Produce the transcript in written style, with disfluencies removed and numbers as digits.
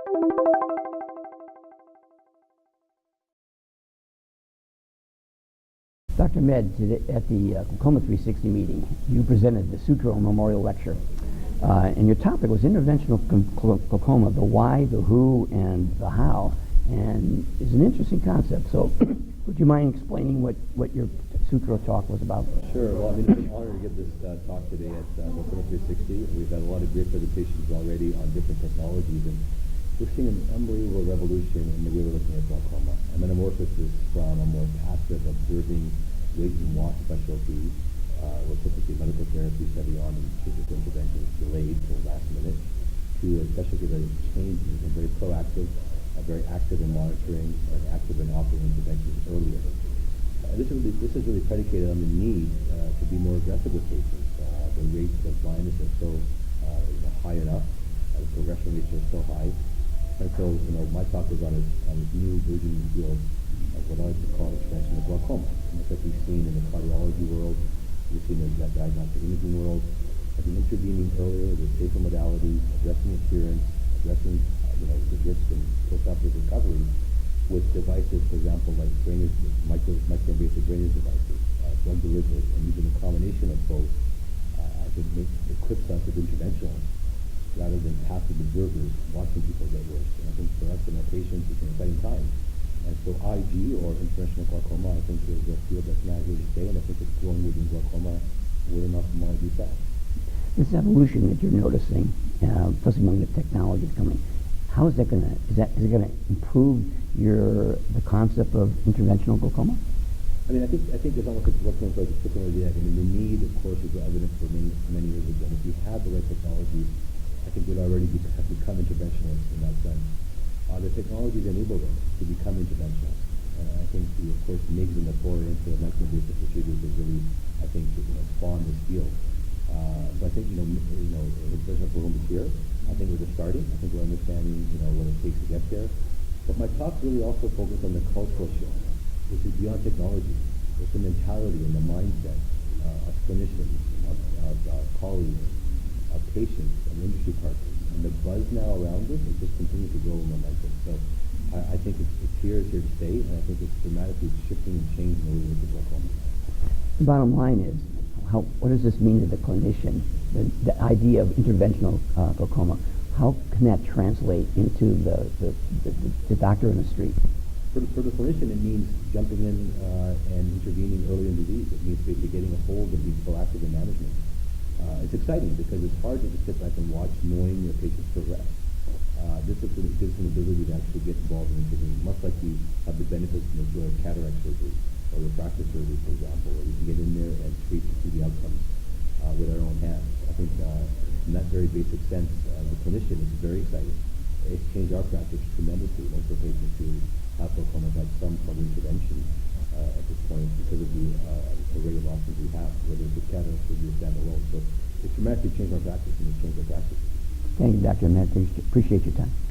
Dr. Ahmed, today at the Glaucoma 360 meeting, you presented the Sutro Memorial Lecture, and your topic was interventional glaucoma, the why, the who, and the how, and it's an interesting concept. So would you mind explaining what your Sutro talk was about? Sure. Well, I mean, it's an honor to give this talk today at Glaucoma 360. We've had a lot of great presentations already on different technologies, and we're seeing an unbelievable revolution in the way we're looking at glaucoma. A metamorphosis from a more passive, observing, wait and watch specialty, where typically medical therapy study on and surgical intervention is delayed till the last minute, to a specialty that is changing and very proactive, very active in monitoring, and active in offering interventions earlier. This is really predicated on the need to be more aggressive with patients. The rates of blindness are so high enough, the progression rates are so high, and so my talk is on this new burgeoning field of what I like to call interventional glaucoma. And that's what we've seen in the cardiology world, we've seen in the diagnostic imaging world. I think intervening earlier with safer modalities, addressing adherence, addressing the risk and post-operative recovery with devices, for example, like drainage, micro-invasive drainage devices, drug delivery, and using a combination of both, I think equips us as interventionalists rather than passive observers watching people get worse. And I think for us and our patients, it's an exciting time. And so IG, or interventional glaucoma, I think is a field that's not here to stay, and I think it's growing within glaucoma where an ophthalmology fast. This evolution that you're noticing, plus among the technologies coming, how is that going to, is it going to improve the concept of interventional glaucoma? I mean, I think there's almost what's known as a chicken or the egg. I mean, the need, of course, is evident for many years ago. And if we had the right technology, I think we'd already have become interventionalists in that sense. The technologies enable us to become interventionalists. I think, of course, MIGS and the foray into micro-invasive procedures has really, I think, spawned this field. So I think, interventional glaucoma is here. I think we're just starting. I think we're understanding, what it takes to get there. But my talk really also focused on the cultural shift, which is beyond technology. It's the mentality and the mindset of clinicians, of colleagues, of patients, and industry partners. And the buzz now around this is just continuing to grow in momentum. So I think it's here to stay, and I think it's dramatically shifting and changing the way we look at glaucoma. The bottom line is, what does this mean to the clinician? The idea of interventional glaucoma, how can that translate into the doctor in the street? For the clinician, it means jumping in and intervening early in disease. It means basically getting a hold and being proactive in management. It's exciting because it's hard to just sit back and watch knowing your patients progress. This gives an ability to actually get involved and intervene, much like we have the benefits and the joy of cataract surgery or refractive surgery, for example, where we can get in there and treat and see the outcomes with our own hands. I think in that very basic sense, the clinician is very exciting. It's changed our practice tremendously. Most of the patients who have glaucoma have had some form of intervention at this point because of the array of options we have, whether it's with cataract surgery or standalone. So it's dramatically changed our practice, and it's changed our practice. Thank you, Dr. Ahmed. Appreciate your time.